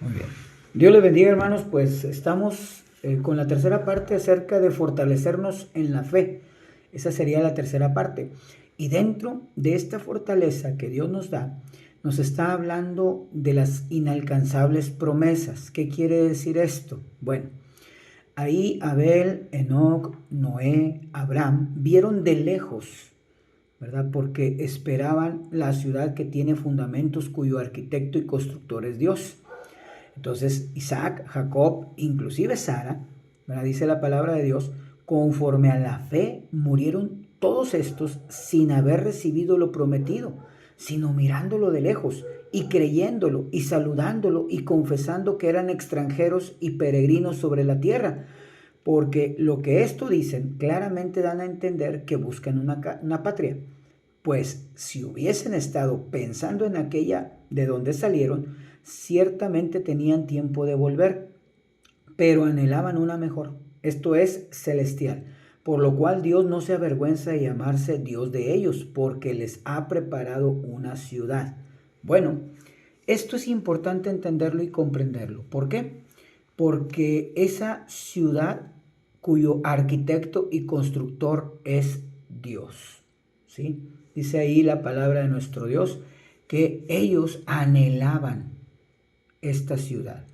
Muy bien. Dios les bendiga, hermanos. Pues estamos con la tercera parte acerca de fortalecernos en la fe. Esa sería la tercera parte. Y dentro de esta fortaleza que Dios nos da, nos está hablando de las inalcanzables promesas. ¿Qué quiere decir esto? Bueno, ahí Abel, Enoc, Noé, Abraham vieron de lejos, ¿verdad? Porque esperaban la ciudad que tiene fundamentos, cuyo arquitecto y constructor es Dios. Entonces Isaac, Jacob, inclusive Sara, ¿verdad? Dice la palabra de Dios, conforme a la fe murieron todos estos sin haber recibido lo prometido, sino mirándolo de lejos y creyéndolo y saludándolo y confesando que eran extranjeros y peregrinos sobre la tierra. Porque lo que esto dicen claramente dan a entender que buscan una patria. Pues si hubiesen estado pensando en aquella de donde salieron, ciertamente tenían tiempo de volver, pero anhelaban una mejor, esto es celestial, por lo cual Dios no se avergüenza de llamarse Dios de ellos, porque les ha preparado una ciudad. Bueno, esto es importante entenderlo y comprenderlo. ¿Por qué? Porque esa ciudad cuyo arquitecto y constructor es Dios, ¿sí? Dice ahí la palabra de nuestro Dios que ellos anhelaban esta ciudad.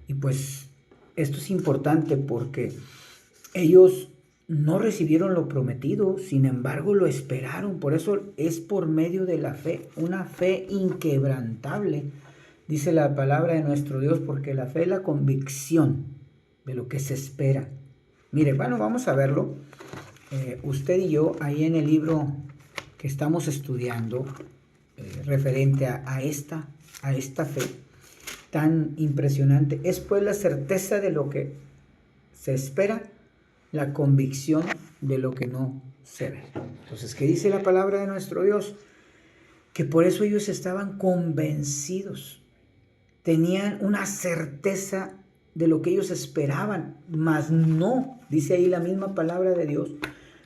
Y pues esto es importante porque ellos no recibieron lo prometido, sin embargo lo esperaron. Por eso es por medio de la fe, una fe inquebrantable, dice la palabra de nuestro Dios, porque la fe es la convicción de lo que se espera. Mire, bueno, vamos a verlo. Usted y yo, ahí en el libro que estamos estudiando, referente a esta fe tan impresionante, es pues la certeza de lo que se espera, la convicción de lo que no se ve. Entonces, ¿qué dice la palabra de nuestro Dios? Que por eso ellos estaban convencidos, tenían una certeza de lo que ellos esperaban, mas no, dice ahí la misma palabra de Dios,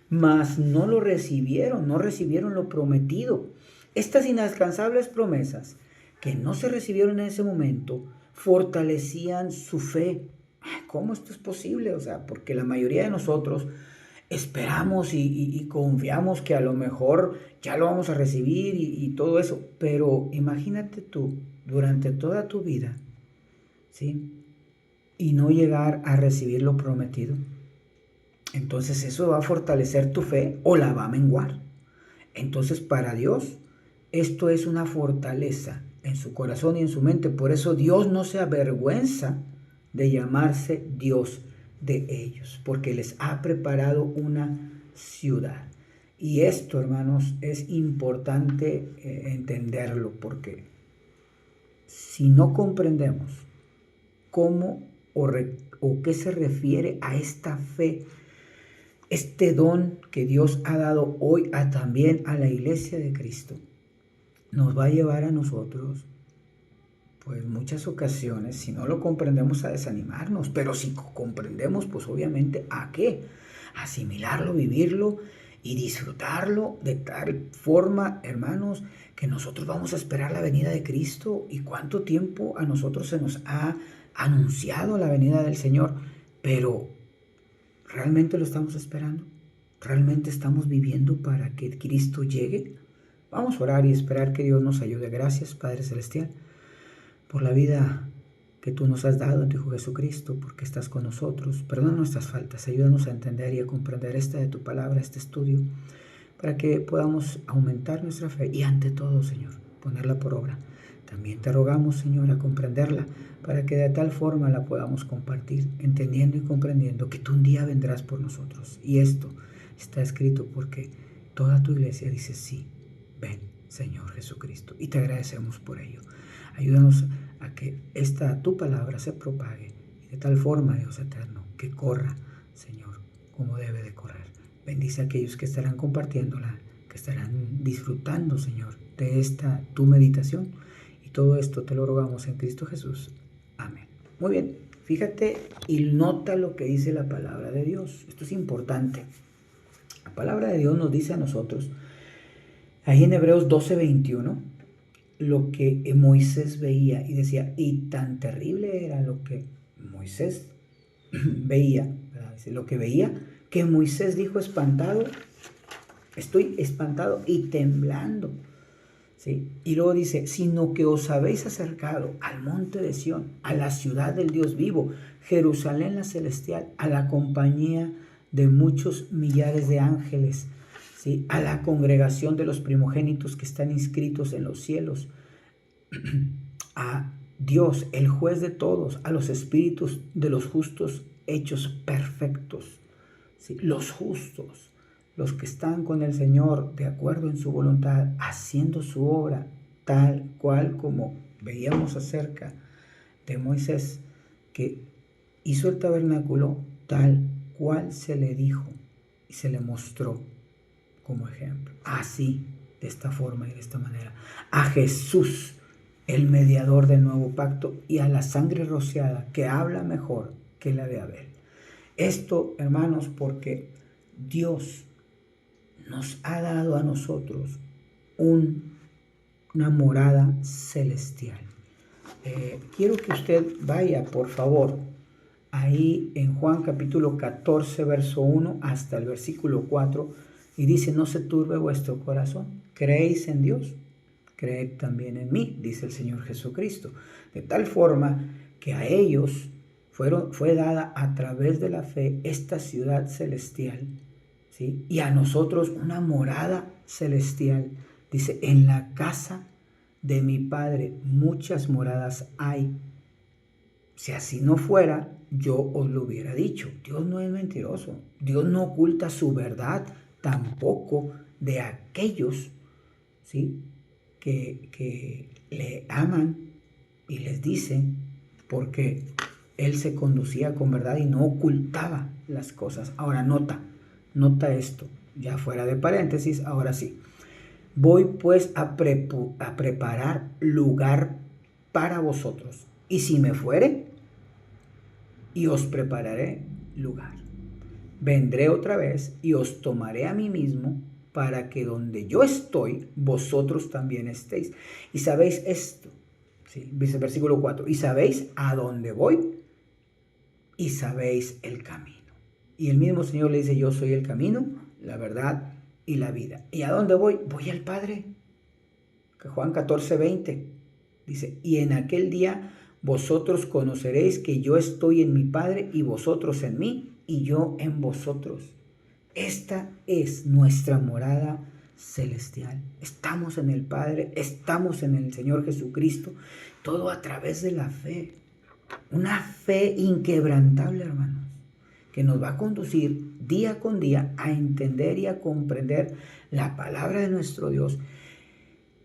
mas no lo recibieron, no recibieron lo prometido. Estas inalcanzables promesas que no se recibieron en ese momento fortalecían su fe. ¿Cómo esto es posible? O sea, porque la mayoría de nosotros esperamos y confiamos que a lo mejor ya lo vamos a recibir y todo eso, pero imagínate tú durante toda tu vida, ¿sí? Y no llegar a recibir lo prometido. Entonces eso va a fortalecer tu fe o la va a menguar. Entonces para Dios esto es una fortaleza en su corazón y en su mente. Por eso Dios no se avergüenza de llamarse Dios de ellos, porque les ha preparado una ciudad. Y esto, hermanos, es importante entenderlo, porque si no comprendemos cómo o qué se refiere a esta fe, este don que Dios ha dado hoy también a la iglesia de Cristo, nos va a llevar a nosotros, pues muchas ocasiones, si no lo comprendemos, a desanimarnos, pero si comprendemos, pues obviamente a qué, asimilarlo, vivirlo y disfrutarlo de tal forma, hermanos, que nosotros vamos a esperar la venida de Cristo. Y cuánto tiempo a nosotros se nos ha anunciado la venida del Señor, pero ¿realmente lo estamos esperando? ¿Realmente estamos viviendo para que Cristo llegue? Vamos a orar y esperar que Dios nos ayude. Gracias, Padre Celestial, por la vida que tú nos has dado en tu Hijo Jesucristo, porque estás con nosotros. Perdona nuestras faltas, ayúdanos a entender y a comprender esta de tu palabra, este estudio, para que podamos aumentar nuestra fe y ante todo, Señor, ponerla por obra. También te rogamos, Señor, a comprenderla, para que de tal forma la podamos compartir, entendiendo y comprendiendo que tú un día vendrás por nosotros. Y esto está escrito porque toda tu iglesia dice sí, ven, Señor Jesucristo. Y te agradecemos por ello. Ayúdanos a que tu palabra se propague de tal forma, Dios eterno, que corra, Señor, como debe de correr. Bendice a aquellos que estarán compartiéndola, que estarán disfrutando, Señor, de esta tu meditación. Y todo esto te lo rogamos en Cristo Jesús. Amén. Muy bien, fíjate y nota lo que dice la palabra de Dios. Esto es importante. La palabra de Dios nos dice a nosotros, ahí en Hebreos 12:21, lo que Moisés veía y decía, y tan terrible era lo que Moisés veía, ¿verdad? Lo que veía, que Moisés dijo espantado, estoy espantado y temblando. ¿Sí? Y luego dice, sino que os habéis acercado al monte de Sión, a la ciudad del Dios vivo, Jerusalén la celestial, a la compañía de muchos millares de ángeles, ¿sí? A la congregación de los primogénitos que están inscritos en los cielos, a Dios, el juez de todos, a los espíritus de los justos hechos perfectos, ¿sí? Los justos, los que están con el Señor de acuerdo en su voluntad, haciendo su obra tal cual como veíamos acerca de Moisés, que hizo el tabernáculo tal cual se le dijo y se le mostró como ejemplo. Así, de esta forma y de esta manera. A Jesús, el mediador del nuevo pacto, y a la sangre rociada que habla mejor que la de Abel. Esto, hermanos, porque Dios nos ha dado a nosotros una morada celestial. Quiero que usted vaya, por favor, ahí en Juan capítulo 14, verso 1 hasta el versículo 4, y dice, no se turbe vuestro corazón, creéis en Dios, creed también en mí, dice el Señor Jesucristo, de tal forma que a ellos fue dada a través de la fe esta ciudad celestial, ¿sí? Y a nosotros una morada celestial. Dice, en la casa de mi Padre muchas moradas hay. Si así no fuera, yo os lo hubiera dicho. Dios no es mentiroso. Dios no oculta su verdad tampoco de aquellos, ¿sí? que le aman y les dicen, porque Él se conducía con verdad y no ocultaba las cosas. Ahora nota esto, ya fuera de paréntesis, ahora sí. Voy pues a preparar lugar para vosotros. Y si me fuere, y os prepararé lugar. Vendré otra vez y os tomaré a mí mismo, para que donde yo estoy, vosotros también estéis. Y sabéis esto, ¿sí? Dice el versículo 4, y sabéis a dónde voy, y sabéis el camino. Y el mismo Señor le dice, yo soy el camino, la verdad y la vida. ¿Y a dónde voy? Voy al Padre. Que Juan 14, 20 dice, y en aquel día vosotros conoceréis que yo estoy en mi Padre y vosotros en mí y yo en vosotros. Esta es nuestra morada celestial. Estamos en el Padre, estamos en el Señor Jesucristo, todo a través de la fe. Una fe inquebrantable, hermanos, que nos va a conducir día con día a entender y a comprender la palabra de nuestro Dios.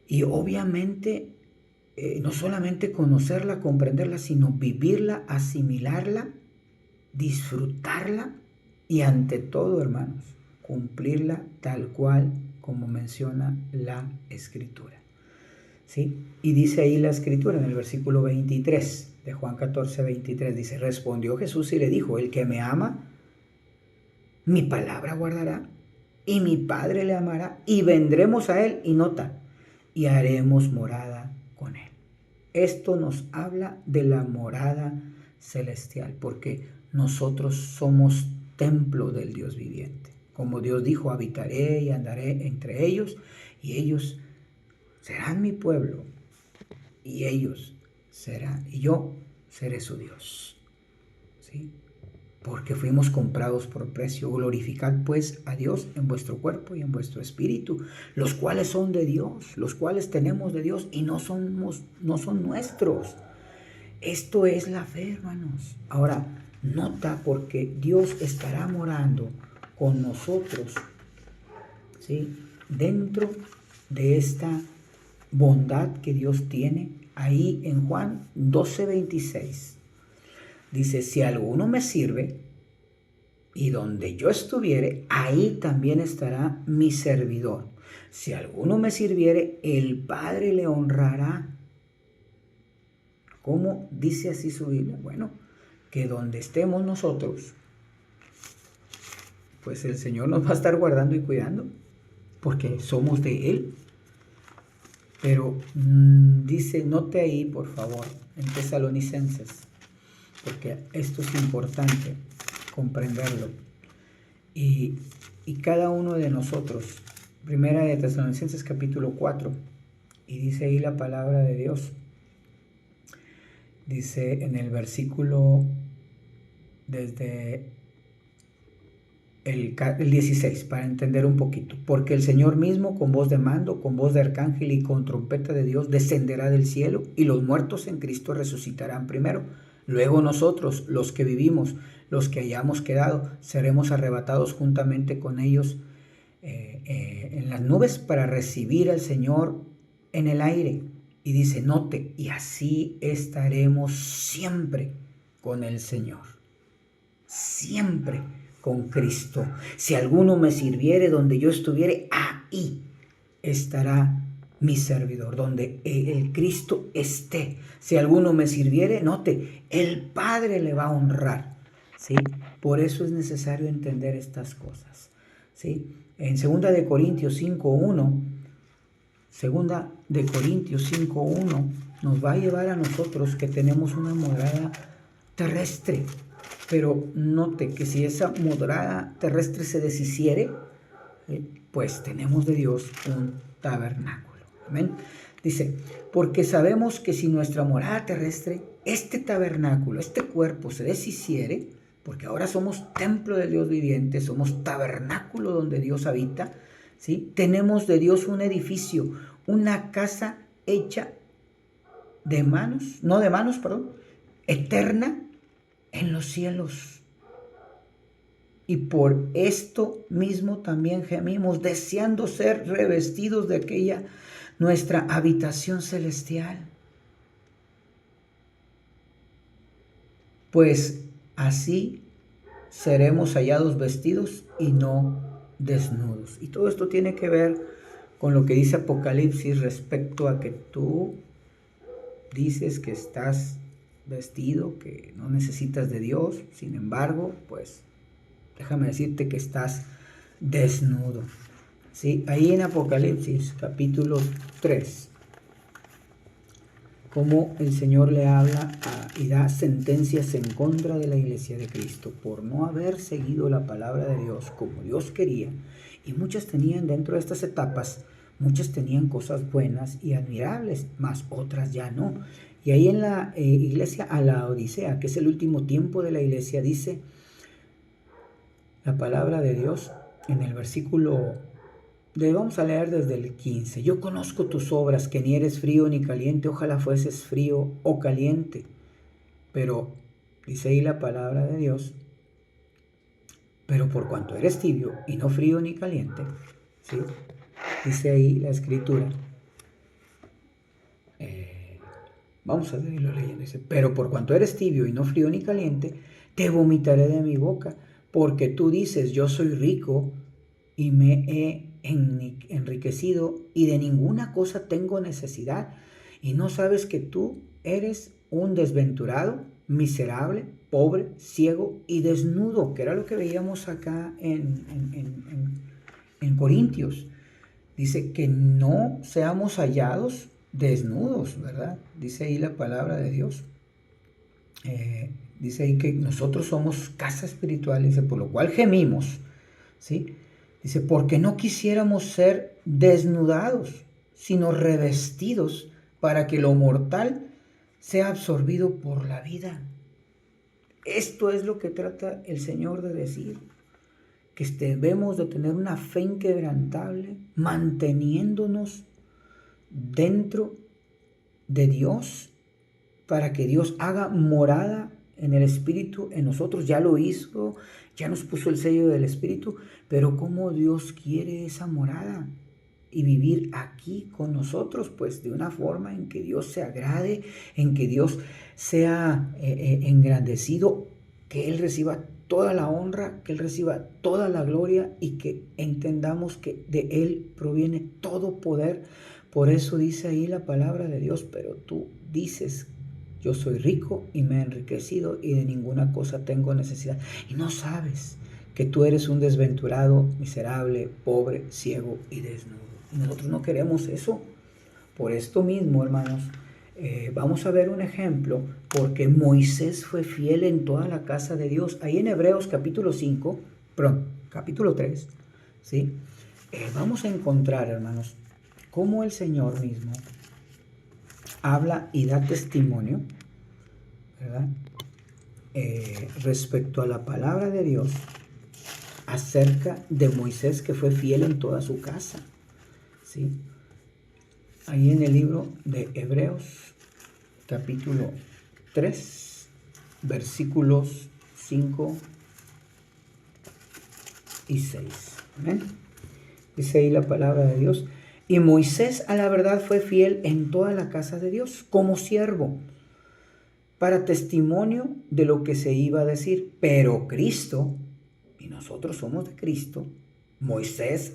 Y obviamente, no solamente conocerla, comprenderla, sino vivirla, asimilarla, disfrutarla y ante todo, hermanos, cumplirla tal cual como menciona la Escritura. ¿Sí? Y dice ahí la Escritura en el versículo 23 de Juan 14, 23, dice, respondió Jesús y le dijo, el que me ama, mi palabra guardará, y mi Padre le amará, y vendremos a él, y nota, y haremos morada con él. Esto nos habla de la morada celestial, porque nosotros somos templo del Dios viviente. Como Dios dijo, habitaré y andaré entre ellos, y ellos serán mi pueblo, y ellos serán, y yo seré su Dios. ¿Sí? Porque fuimos comprados por precio. Glorificad pues a Dios en vuestro cuerpo y en vuestro espíritu, los cuales son de Dios, los cuales tenemos de Dios y no son nuestros. Esto es la fe, hermanos. Ahora, nota, porque Dios estará morando con nosotros, ¿sí? Dentro de esta bondad que Dios tiene. Ahí en Juan 12:26 dice, si alguno me sirve, y donde yo estuviere, ahí también estará mi servidor. Si alguno me sirviere, el Padre le honrará. ¿Cómo dice así su Biblia? Bueno, que donde estemos nosotros, pues el Señor nos va a estar guardando y cuidando, porque somos de Él. Pero dice, note ahí, por favor, en Tesalonicenses, porque esto es importante comprenderlo. Y cada uno de nosotros, primera de Tesalonicenses capítulo 4, y dice ahí la palabra de Dios. Dice en el versículo desde el 16, para entender un poquito. Porque el Señor mismo, con voz de mando, con voz de arcángel y con trompeta de Dios, descenderá del cielo, y los muertos en Cristo resucitarán primero. Luego nosotros, los que vivimos, los que hayamos quedado, seremos arrebatados juntamente con ellos en las nubes para recibir al Señor en el aire. Y dice, note, y así estaremos siempre con el Señor. Siempre con Cristo. Si alguno me sirviere donde yo estuviere, ahí estará mi servidor, donde el Cristo esté. Si alguno me sirviere, note, el Padre le va a honrar, ¿sí? Por eso es necesario entender estas cosas, ¿sí? En 2 de Corintios 5:1, 2 de Corintios 5:1 nos va a llevar a nosotros que tenemos una morada terrestre. Pero note que si esa morada terrestre se deshiciere, pues tenemos de Dios un tabernáculo. Amén. Dice, porque sabemos que si nuestra morada terrestre, este tabernáculo, este cuerpo se deshiciere, porque ahora somos templo del Dios viviente, somos tabernáculo donde Dios habita, ¿sí? Tenemos de Dios un edificio, una casa hecha de manos, no de manos, perdón, eterna en los cielos. Y por esto mismo también gemimos, deseando ser revestidos de aquella nuestra habitación celestial. Pues así seremos hallados vestidos y no desnudos. Y todo esto tiene que ver con lo que dice Apocalipsis respecto a que tú dices que estás vestido, que no necesitas de Dios. Sin embargo, pues déjame decirte que estás desnudo. ¿Sí? Ahí en Apocalipsis capítulo 3, como el Señor le habla y da sentencias en contra de la iglesia de Cristo por no haber seguido la palabra de Dios como Dios quería. Y muchas tenían dentro de estas etapas, muchas tenían cosas buenas y admirables, mas otras ya no. Y ahí en la iglesia a la Odisea, que es el último tiempo de la iglesia, dice la palabra de Dios en el versículo vamos a leer desde el 15. Yo conozco tus obras, que ni eres frío ni caliente, ojalá fueses frío o caliente. Pero, dice ahí la palabra de Dios, pero por cuanto eres tibio y no frío ni caliente, ¿sí? Dice ahí la escritura, vamos a seguirlo leyendo, dice, pero por cuanto eres tibio y no frío ni caliente, te vomitaré de mi boca, porque tú dices, yo soy rico y me he enriquecido y de ninguna cosa tengo necesidad, y no sabes que tú eres un desventurado, miserable, pobre, ciego y desnudo, que era lo que veíamos acá en Corintios. Dice que no seamos hallados desnudos, ¿verdad? Dice ahí la palabra de Dios. Dice ahí que nosotros somos casa espiritual, dice, por lo cual gemimos, ¿sí? Dice, porque no quisiéramos ser desnudados, sino revestidos para que lo mortal sea absorbido por la vida. Esto es lo que trata el Señor de decir, que debemos de tener una fe inquebrantable, manteniéndonos dentro de Dios, para que Dios haga morada en el Espíritu en nosotros. Ya lo hizo, ya nos puso el sello del Espíritu, pero ¿cómo Dios quiere esa morada y vivir aquí con nosotros? Pues de una forma en que Dios se agrade, en que Dios sea engrandecido, que Él reciba toda la honra, que Él reciba toda la gloria y que entendamos que de Él proviene todo poder. Por eso dice ahí la palabra de Dios, pero tú dices, yo soy rico y me he enriquecido y de ninguna cosa tengo necesidad. Y no sabes que tú eres un desventurado, miserable, pobre, ciego y desnudo. Y nosotros no queremos eso, Por esto mismo, hermanos, vamos a ver un ejemplo, porque Moisés fue fiel en toda la casa de Dios. Ahí en Hebreos capítulo 3, ¿sí? Vamos a encontrar, hermanos, cómo el Señor mismo habla y da testimonio, ¿verdad? Respecto a la palabra de Dios acerca de Moisés, que fue fiel en toda su casa, ¿sí? Ahí en el libro de Hebreos, capítulo 3, versículos 5 y 6. ¿Amén? Dice ahí la palabra de Dios. Y Moisés a la verdad fue fiel en toda la casa de Dios, como siervo, para testimonio de lo que se iba a decir. Pero Cristo, y nosotros somos de Cristo, Moisés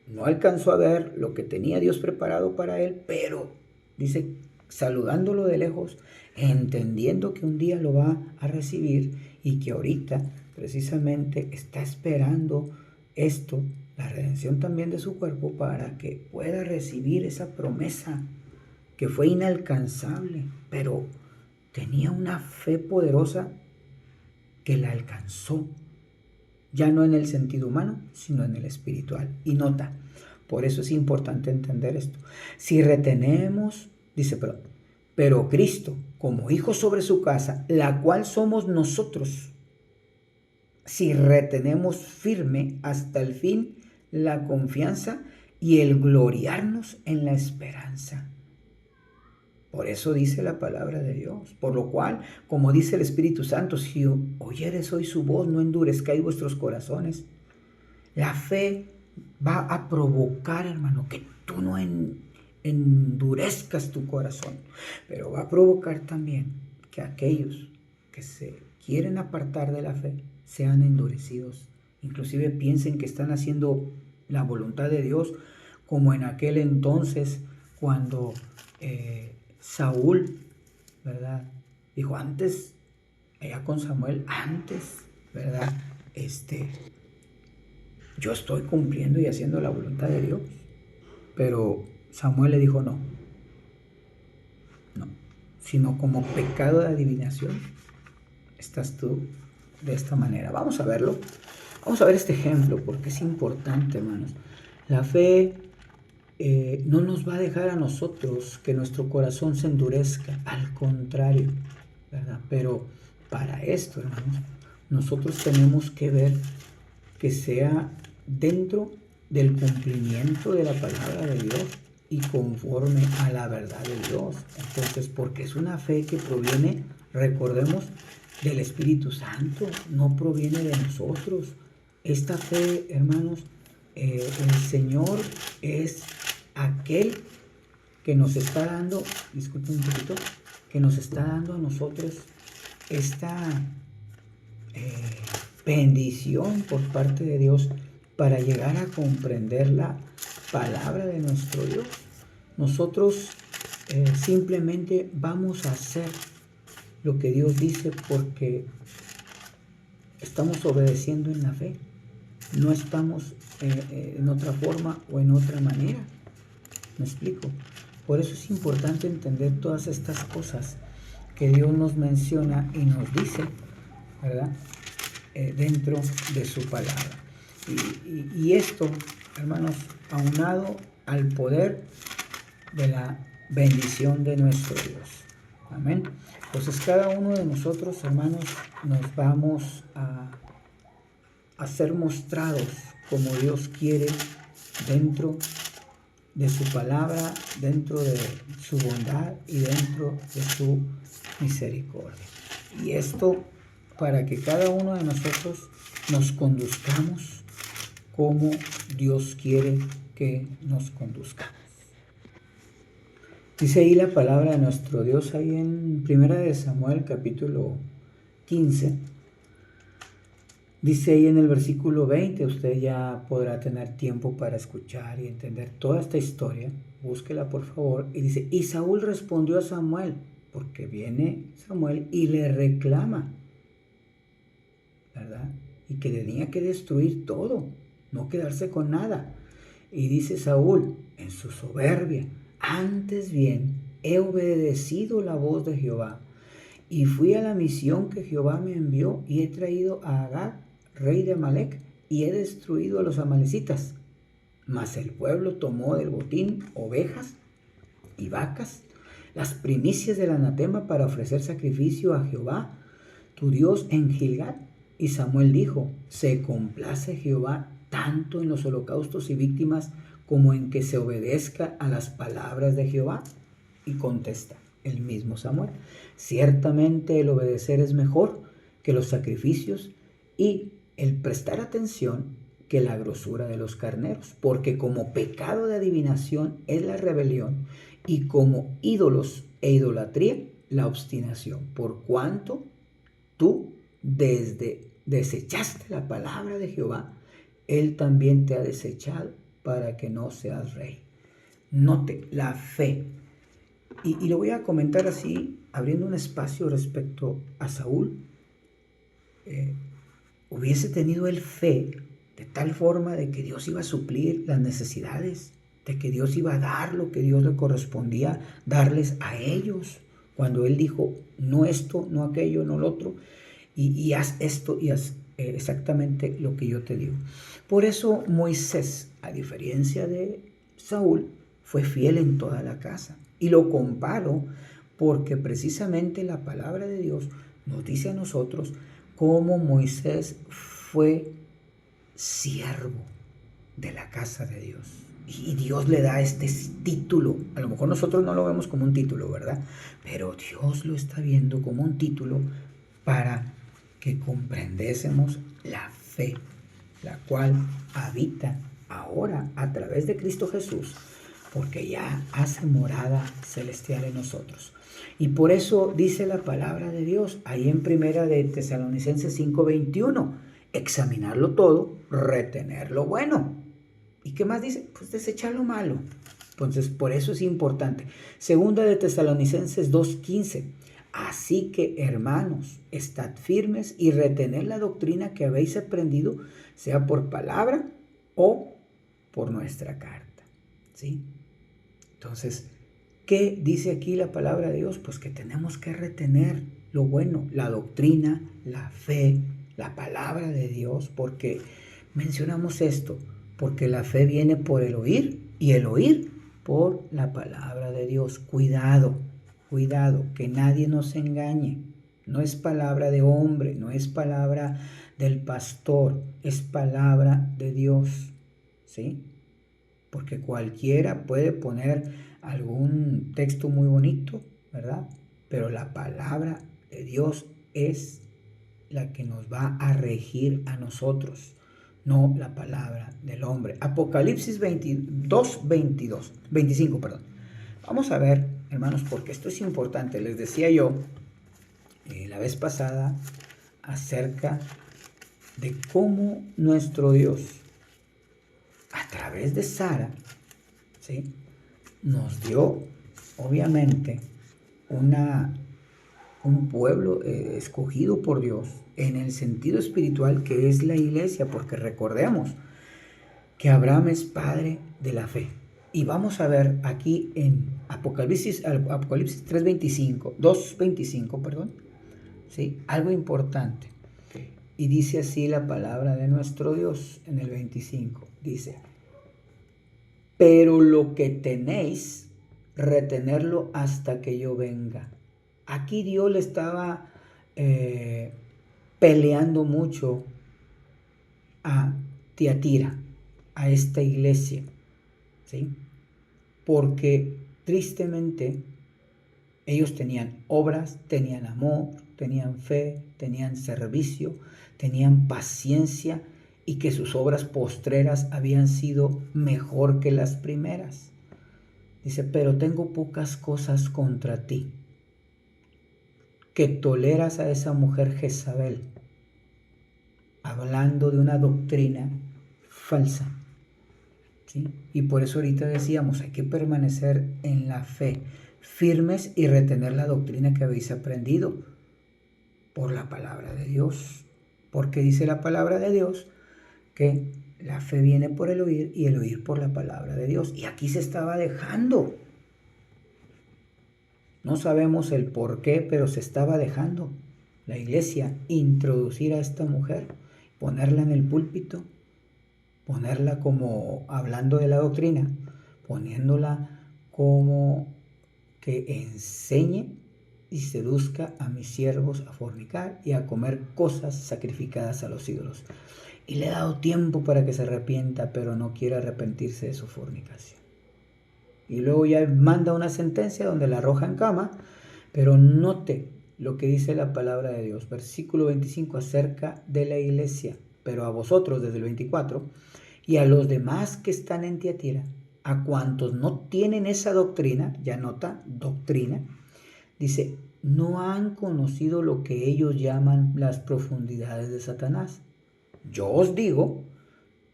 no alcanzó a ver lo que tenía Dios preparado para él, pero dice, saludándolo de lejos, entendiendo que un día lo va a recibir y que ahorita precisamente está esperando esto, la redención también de su cuerpo, para que pueda recibir esa promesa que fue inalcanzable, pero tenía una fe poderosa que la alcanzó, ya no en el sentido humano, sino en el espiritual. Y nota, por eso es importante entender esto. Si retenemos, dice, pero Cristo, como hijo sobre su casa, la cual somos nosotros, si retenemos firme hasta el fin la confianza y el gloriarnos en la esperanza. Por eso dice la palabra de Dios. Por lo cual, como dice el Espíritu Santo, si oyeres hoy su voz, no endurezcáis vuestros corazones. La fe va a provocar, hermano, que tú no endurezcas tu corazón. Pero va a provocar también que aquellos que se quieren apartar de la fe sean endurecidos. Inclusive piensen que están haciendo la voluntad de Dios, como en aquel entonces cuando Saúl, ¿verdad? Dijo antes, allá con Samuel, antes, ¿verdad? Yo estoy cumpliendo y haciendo la voluntad de Dios. Pero Samuel le dijo no, sino como pecado de adivinación estás tú de esta manera. Vamos a verlo. Vamos a ver este ejemplo porque es importante, hermanos. La fe no nos va a dejar a nosotros que nuestro corazón se endurezca, al contrario, ¿verdad? Pero para esto, hermanos, nosotros tenemos que ver que sea dentro del cumplimiento de la palabra de Dios y conforme a la verdad de Dios. Entonces, porque es una fe que proviene, recordemos, del Espíritu Santo, no proviene de nosotros. Esta fe, hermanos, el Señor es aquel que nos está dando, disculpen un poquito, que nos está dando a nosotros esta bendición por parte de Dios para llegar a comprender la palabra de nuestro Dios. Nosotros simplemente vamos a hacer lo que Dios dice porque estamos obedeciendo en la fe. No estamos en otra forma o en otra manera. ¿Me explico? Por eso es importante entender todas estas cosas que Dios nos menciona y nos dice, ¿verdad? Dentro de su palabra. Y esto, hermanos, aunado al poder de la bendición de nuestro Dios. Amén. Entonces cada uno de nosotros, hermanos, nos vamos a ser mostrados como Dios quiere dentro de su palabra, dentro de su bondad y dentro de su misericordia. Y esto para que cada uno de nosotros nos conduzcamos como Dios quiere que nos conduzcamos. Dice ahí la palabra de nuestro Dios ahí en 1 de Samuel capítulo 15. Dice ahí en el versículo 20, usted ya podrá tener tiempo para escuchar y entender toda esta historia. Búsquela por favor. Y dice, y Saúl respondió a Samuel, porque viene Samuel y le reclama, ¿verdad? Y que tenía que destruir todo, no quedarse con nada. Y dice Saúl, en su soberbia, Antes bien, he obedecido la voz de Jehová y fui a la misión que Jehová me envió y he traído a Agag, rey de Amalec, y he destruido a los amalecitas. Mas el pueblo tomó del botín ovejas y vacas, las primicias del anatema para ofrecer sacrificio a Jehová, tu Dios, en Gilgal. Y Samuel dijo, se complace Jehová tanto en los holocaustos y víctimas como en que se obedezca a las palabras de Jehová. Y contesta el mismo Samuel, ciertamente el obedecer es mejor que los sacrificios y el prestar atención que la grosura de los carneros, porque como pecado de adivinación es la rebelión y como ídolos e idolatría la obstinación, por cuanto tú desechaste la palabra de Jehová, él también te ha desechado para que no seas rey. Note la fe. Y lo voy a comentar así, abriendo un espacio respecto a Saúl. Hubiese tenido él fe de tal forma de que Dios iba a suplir las necesidades, de que Dios iba a dar lo que Dios le correspondía darles a ellos. Cuando él dijo, no esto, no aquello, no lo otro, y haz esto y haz exactamente lo que yo te digo. Por eso Moisés, a diferencia de Saúl, fue fiel en toda la casa. Y lo comparo porque precisamente la palabra de Dios nos dice a nosotros cómo Moisés fue siervo de la casa de Dios. Y Dios le da este título. A lo mejor nosotros no lo vemos como un título, ¿verdad? Pero Dios lo está viendo como un título para que comprendésemos la fe, la cual habita ahora a través de Cristo Jesús, porque ya hace morada celestial en nosotros. Y por eso dice la palabra de Dios, ahí en primera de Tesalonicenses 5:21, examinarlo todo, retener lo bueno. ¿Y qué más dice? Pues desechar lo malo. Entonces, por eso es importante. Segunda de Tesalonicenses 2:15, así que, hermanos, estad firmes y retened la doctrina que habéis aprendido, sea por palabra o por nuestra carta. ¿Sí? Entonces, ¿qué dice aquí la palabra de Dios? Pues que tenemos que retener lo bueno, la doctrina, la fe, la palabra de Dios, porque mencionamos esto, porque la fe viene por el oír y el oír por la palabra de Dios. Cuidado, cuidado, que nadie nos engañe. No es palabra de hombre, no es palabra del pastor, es palabra de Dios, ¿sí? Porque cualquiera puede poner algún texto muy bonito, ¿verdad? Pero la palabra de Dios es la que nos va a regir a nosotros, no la palabra del hombre. Apocalipsis 25, perdón. Vamos a ver, hermanos, porque esto es importante. Les decía yo la vez pasada acerca de cómo nuestro Dios, a través de Sara, ¿sí?, nos dio, obviamente, un pueblo escogido por Dios en el sentido espiritual que es la iglesia, porque recordemos que Abraham es padre de la fe. Y vamos a ver aquí en Apocalipsis 2:25, perdón, ¿sí?, algo importante. Y dice así la palabra de nuestro Dios en el 25. Dice, pero lo que tenéis, retenerlo hasta que yo venga. Aquí Dios le estaba peleando mucho a Tiatira, a esta iglesia, ¿sí? Porque tristemente ellos tenían obras, tenían amor, tenían fe, tenían servicio, tenían paciencia, y que sus obras postreras habían sido mejor que las primeras. Dice, pero tengo pocas cosas contra ti, que toleras a esa mujer Jezabel, hablando de una doctrina falsa, ¿sí? Y por eso ahorita decíamos, hay que permanecer en la fe, firmes y retener la doctrina que habéis aprendido por la palabra de Dios. Porque dice la palabra de Dios que la fe viene por el oír y el oír por la palabra de Dios. Y aquí se estaba dejando. No sabemos el por qué, pero se estaba dejando la iglesia introducir a esta mujer, ponerla en el púlpito, ponerla como hablando de la doctrina, poniéndola como que enseñe y seduzca a mis siervos a fornicar y a comer cosas sacrificadas a los ídolos. Y le he dado tiempo para que se arrepienta, pero no quiere arrepentirse de su fornicación. Y luego ya manda una sentencia donde la arroja en cama, pero note lo que dice la palabra de Dios. Versículo 25 acerca de la iglesia. Pero a vosotros, desde el 24, y a los demás que están en Tiatira, a cuantos no tienen esa doctrina, ya nota, doctrina, dice, no han conocido lo que ellos llaman las profundidades de Satanás. Yo os digo,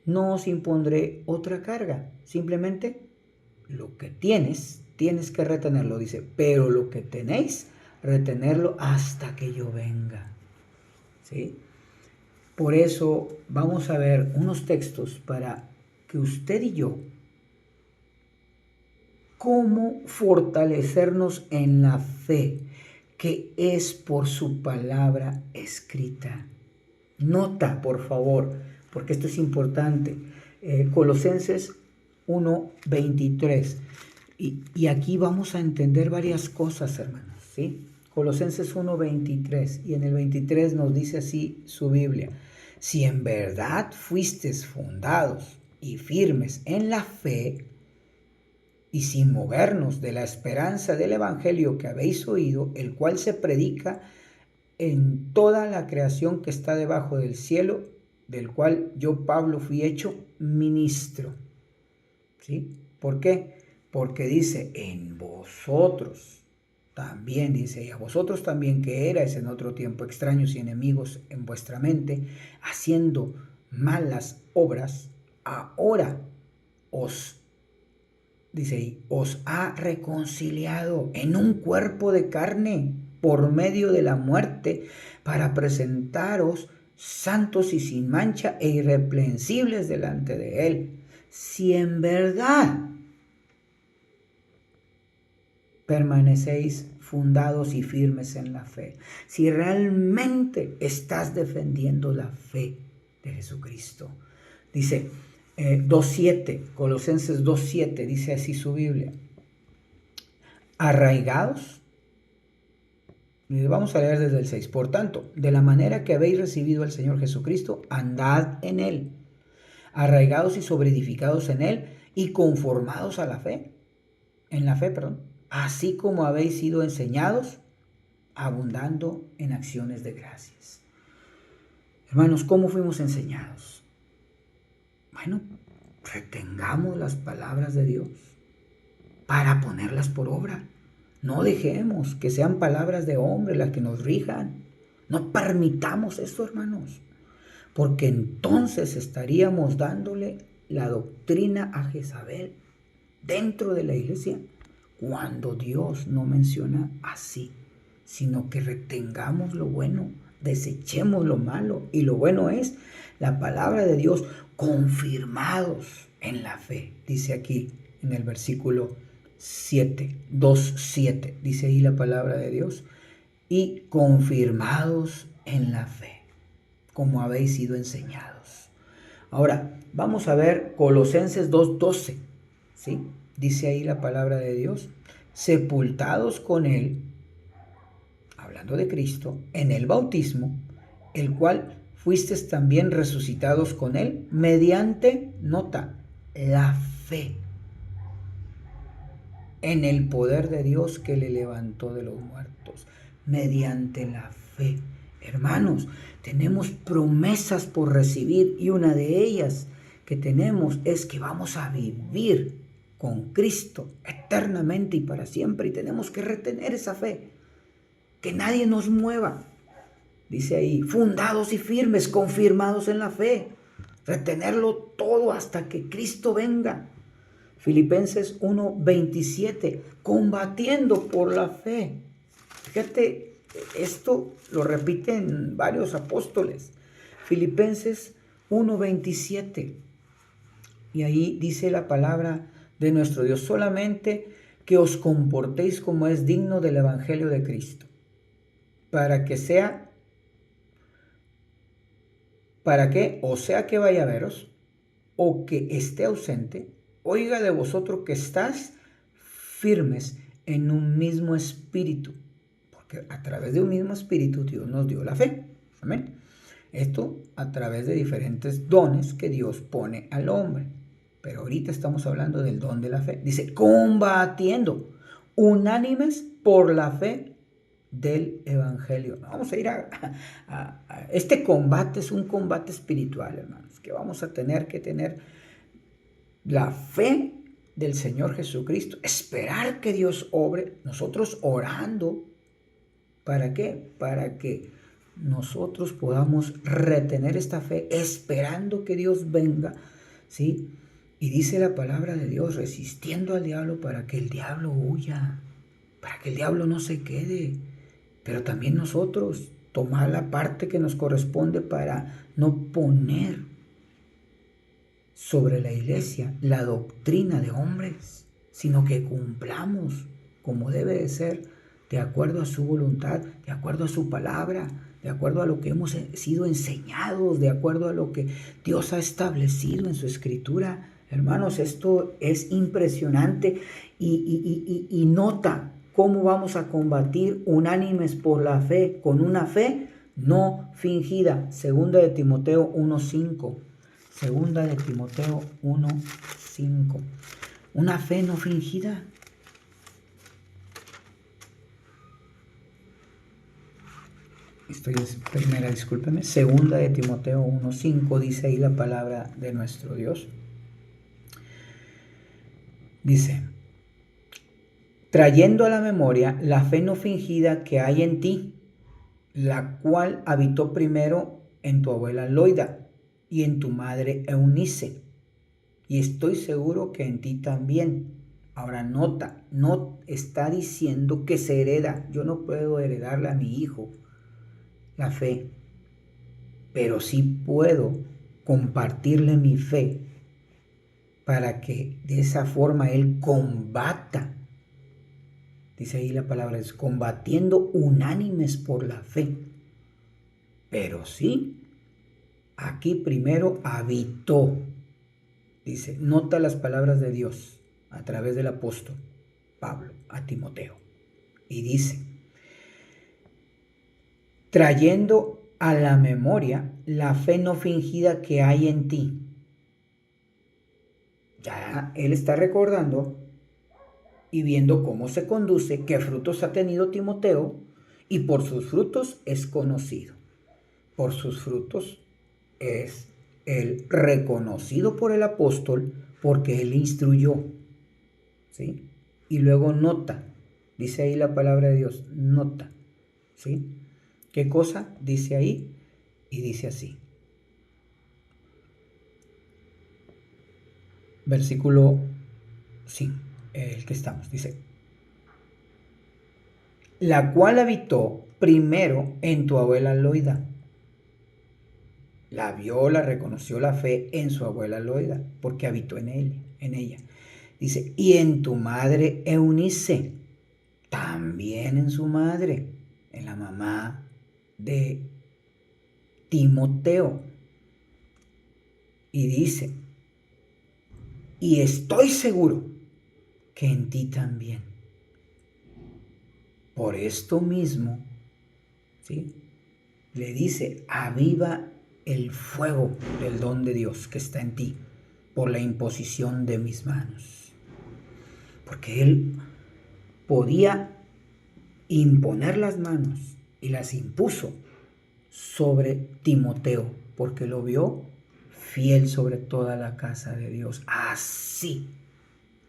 no os impondré otra carga, simplemente lo que tienes que retenerlo, dice, pero lo que tenéis, retenerlo hasta que yo venga. ¿Sí? Por eso vamos a ver unos textos para que usted y yo, cómo fortalecernos en la fe, que es por su palabra escrita. Nota, por favor, porque esto es importante. Colosenses 1:23. Y aquí vamos a entender varias cosas, hermanos, ¿sí? Colosenses 1:23. Y en el 23 nos dice así su Biblia. Si en verdad fuisteis fundados y firmes en la fe, y sin movernos de la esperanza del evangelio que habéis oído, el cual se predica en toda la creación que está debajo del cielo, del cual yo, Pablo, fui hecho ministro. ¿Sí? ¿Por qué? Porque dice, en vosotros también, dice, y a vosotros también que erais en otro tiempo extraños y enemigos en vuestra mente, haciendo malas obras, ahora os ha reconciliado en un cuerpo de carne por medio de la muerte, para presentaros santos y sin mancha e irreprensibles delante de él. Si en verdad permanecéis fundados y firmes en la fe, si realmente estás defendiendo la fe de Jesucristo. Dice 2:7, Colosenses 2:7, dice así su Biblia. Arraigados. Vamos a leer desde el 6. Por tanto, de la manera que habéis recibido al Señor Jesucristo, andad en Él, arraigados y sobreedificados en Él y conformados a la fe, así como habéis sido enseñados, abundando en acciones de gracias. Hermanos, ¿cómo fuimos enseñados? Bueno, retengamos las palabras de Dios para ponerlas por obra. No dejemos que sean palabras de hombre las que nos rijan. No permitamos eso, hermanos, porque entonces estaríamos dándole la doctrina a Jezabel dentro de la iglesia, cuando Dios no menciona así, sino que retengamos lo bueno, desechemos lo malo, y lo bueno es la palabra de Dios, confirmados en la fe. Dice aquí en el versículo 2:7, dice ahí la palabra de Dios, y confirmados en la fe, como habéis sido enseñados. Ahora, vamos a ver Colosenses 2:12, ¿sí? Dice ahí la palabra de Dios, sepultados con Él, hablando de Cristo, en el bautismo, el cual fuisteis también resucitados con Él, mediante, nota, la fe, en el poder de Dios que le levantó de los muertos, mediante la fe. Hermanos, tenemos promesas por recibir, y una de ellas que tenemos es que vamos a vivir con Cristo eternamente y para siempre, y tenemos que retener esa fe, que nadie nos mueva. Dice ahí, fundados y firmes, confirmados en la fe, retenerlo todo hasta que Cristo venga. Filipenses 1:27, combatiendo por la fe. Fíjate, esto lo repiten varios apóstoles. Filipenses 1:27. Y ahí dice la palabra de nuestro Dios, solamente que os comportéis como es digno del Evangelio de Cristo, para que o sea que vaya a veros, o que esté ausente, oiga de vosotros que estás firmes en un mismo espíritu, porque a través de un mismo espíritu Dios nos dio la fe. Amén. Esto a través de diferentes dones que Dios pone al hombre. Pero ahorita estamos hablando del don de la fe. Dice, combatiendo, unánimes por la fe del Evangelio. Vamos a ir este combate es un combate espiritual, hermanos, que vamos a tener que tener la fe del Señor Jesucristo, esperar que Dios obre, nosotros orando. ¿Para qué? Para que nosotros podamos retener esta fe, esperando que Dios venga, ¿sí? Y dice la palabra de Dios, resistiendo al diablo para que el diablo huya, para que el diablo no se quede. Pero también nosotros tomar la parte que nos corresponde para no poner sobre la iglesia la doctrina de hombres, sino que cumplamos como debe de ser, de acuerdo a su voluntad, de acuerdo a su palabra, de acuerdo a lo que hemos sido enseñados, de acuerdo a lo que Dios ha establecido en su escritura. Hermanos, esto es impresionante y nota cómo vamos a combatir unánimes por la fe, con una fe no fingida. Segunda de Timoteo 1:5. Segunda de Timoteo 1:5. Una fe no fingida. Esto es primera, discúlpeme. Segunda de Timoteo 1:5 dice ahí la palabra de nuestro Dios. Dice, trayendo a la memoria la fe no fingida que hay en ti, la cual habitó primero en tu abuela Loida y en tu madre Eunice, y estoy seguro que en ti también. Ahora nota, no está diciendo que se hereda. Yo no puedo heredarle a mi hijo la fe, pero sí puedo compartirle mi fe para que de esa forma él combata. Dice ahí la palabra, es combatiendo unánimes por la fe. Pero sí, aquí primero habitó. Dice, nota las palabras de Dios a través del apóstol Pablo a Timoteo. Y dice, trayendo a la memoria la fe no fingida que hay en ti. Ya él está recordando y viendo cómo se conduce, qué frutos ha tenido Timoteo, y por sus frutos es conocido. Por sus frutos es el reconocido por el apóstol, porque él instruyó, ¿sí? Y luego nota, dice ahí la palabra de Dios, nota, ¿sí? ¿Qué cosa? Dice ahí y dice así. Versículo 5, el que estamos, dice, la cual habitó primero en tu abuela Loida. La vio, la reconoció la fe en su abuela Loida, porque habitó en ella. Dice, y en tu madre Eunice, también en su madre, en la mamá de Timoteo. Y dice, y estoy seguro que en ti también. Por esto mismo, ¿sí? Le dice, aviva el fuego del don de Dios que está en ti por la imposición de mis manos. Porque él podía imponer las manos y las impuso sobre Timoteo, porque lo vio fiel sobre toda la casa de Dios, así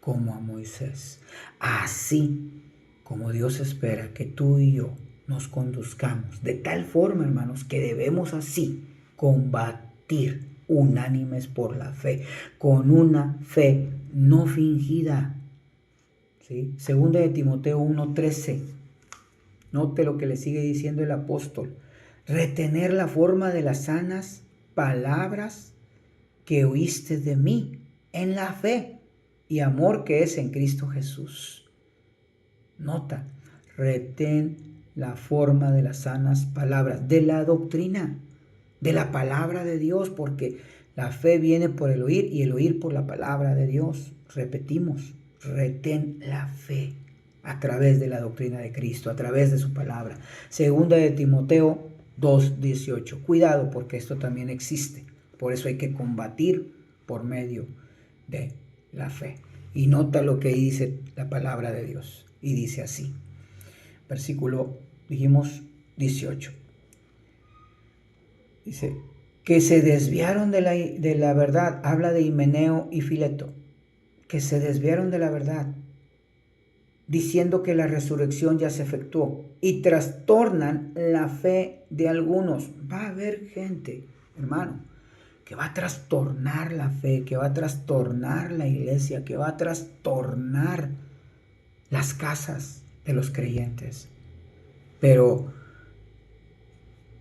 como a Moisés, así como Dios espera que tú y yo nos conduzcamos, de tal forma, hermanos, que debemos así combatir unánimes por la fe, con una fe no fingida. ¿Sí? Segunda de Timoteo 1:13. Note lo que le sigue diciendo el apóstol. Retener la forma de las sanas palabras que oíste de mí en la fe y amor que es en Cristo Jesús. Nota, retén la forma de las sanas palabras, de la doctrina, de la palabra de Dios, porque la fe viene por el oír y el oír por la palabra de Dios. Repetimos, retén la fe a través de la doctrina de Cristo, a través de su palabra. Segunda de Timoteo 2:18. Cuidado, porque esto también existe. Por eso hay que combatir por medio de la fe. Y nota lo que dice la palabra de Dios. Y dice así. Versículo, dijimos, 18. Dice, que se desviaron de la verdad. Habla de Himeneo y Fileto. Que se desviaron de la verdad, diciendo que la resurrección ya se efectuó, y trastornan la fe de algunos. Va a haber gente, hermano, que va a trastornar la fe, que va a trastornar la iglesia, que va a trastornar las casas de los creyentes. Pero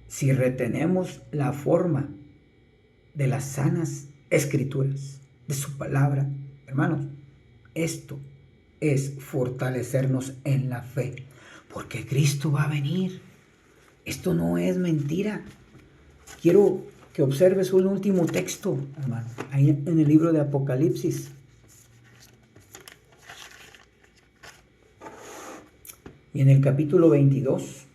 si retenemos la forma de las sanas escrituras, de su palabra, hermanos, esto es fortalecernos en la fe, porque Cristo va a venir. Esto no es mentira. Quiero que observes un último texto, hermano, ahí en el libro de Apocalipsis. Y en el capítulo 22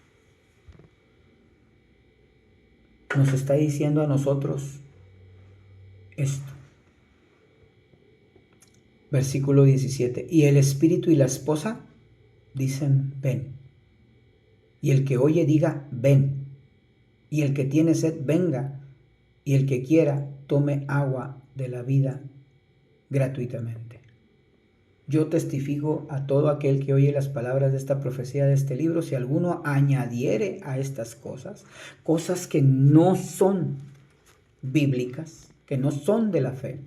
nos está diciendo a nosotros esto. Versículo 17. Y el espíritu y la esposa dicen, ven. Y el que oye diga, ven. Y el que tiene sed, venga. Y el que quiera, tome agua de la vida gratuitamente. Yo testifico a todo aquel que oye las palabras de esta profecía de este libro, si alguno añadiere a estas cosas, cosas que no son bíblicas, que no son de la fe,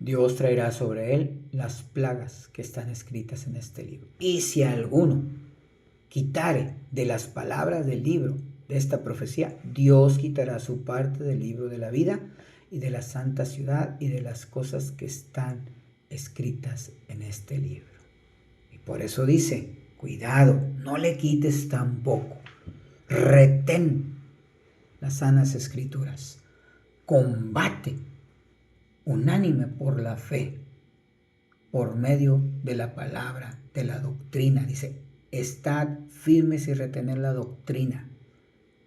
Dios traerá sobre él las plagas que están escritas en este libro. Y si alguno quitare de las palabras del libro de esta profecía, Dios quitará su parte del libro de la vida y de la santa ciudad y de las cosas que están escritas en este libro. Y por eso dice, cuidado, no le quites tampoco, retén las sanas escrituras, combate unánime por la fe, por medio de la palabra, de la doctrina. Dice, estad firmes y retener la doctrina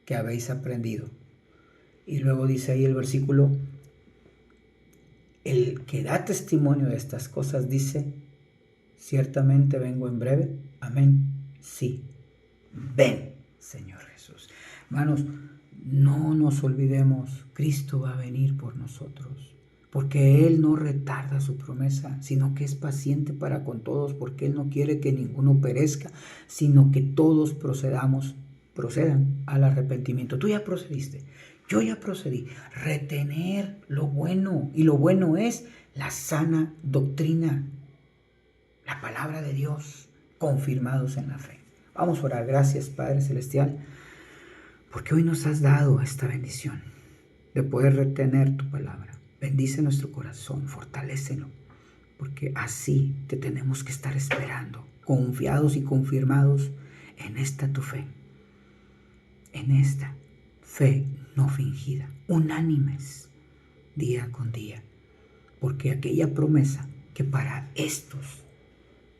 que habéis aprendido. Y luego dice ahí el versículo, el que da testimonio de estas cosas dice, ciertamente vengo en breve. Amén. Sí. Ven, Señor Jesús. Hermanos, no nos olvidemos, Cristo va a venir por nosotros. Porque Él no retarda su promesa, sino que es paciente para con todos, porque Él no quiere que ninguno perezca, sino que todos procedan al arrepentimiento. Tú ya procediste, yo ya procedí. Retener lo bueno, y lo bueno es la sana doctrina, la palabra de Dios, confirmados en la fe. Vamos a orar. Gracias, Padre Celestial, porque hoy nos has dado esta bendición de poder retener tu palabra. Bendice nuestro corazón, fortalécelo, porque así te tenemos que estar esperando, confiados y confirmados en esta tu fe, en esta fe no fingida, unánimes día con día, porque aquella promesa que para estos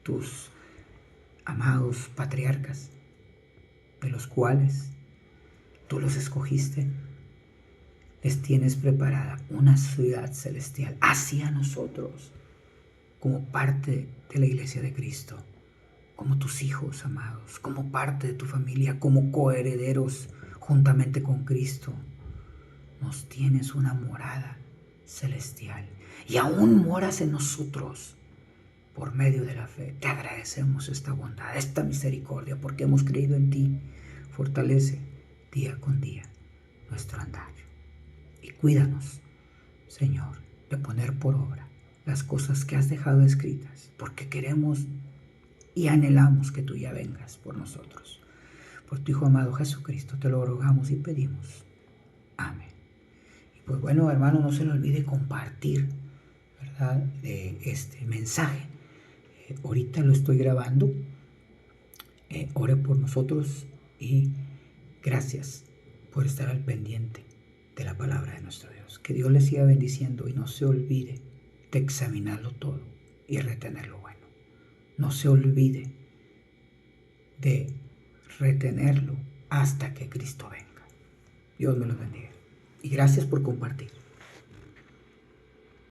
tus amados patriarcas, de los cuales tú los escogiste, les tienes preparada una ciudad celestial hacia nosotros, como parte de la iglesia de Cristo, como tus hijos amados, como parte de tu familia, como coherederos juntamente con Cristo. Nos tienes una morada celestial y aún moras en nosotros por medio de la fe. Te agradecemos esta bondad, esta misericordia, porque hemos creído en ti. Fortalece día con día nuestro andar. Y cuídanos, Señor, de poner por obra las cosas que has dejado escritas, porque queremos y anhelamos que tú ya vengas por nosotros. Por tu Hijo amado Jesucristo te lo rogamos y pedimos. Amén. Y pues bueno, hermano, no se le olvide compartir, ¿verdad?, de este mensaje ahorita lo estoy grabando. Ore por nosotros y gracias por estar al pendiente de la palabra de nuestro Dios. Que Dios les siga bendiciendo y no se olvide de examinarlo todo y retener lo bueno. No se olvide de retenerlo hasta que Cristo venga. Dios me los bendiga. Y gracias por compartir.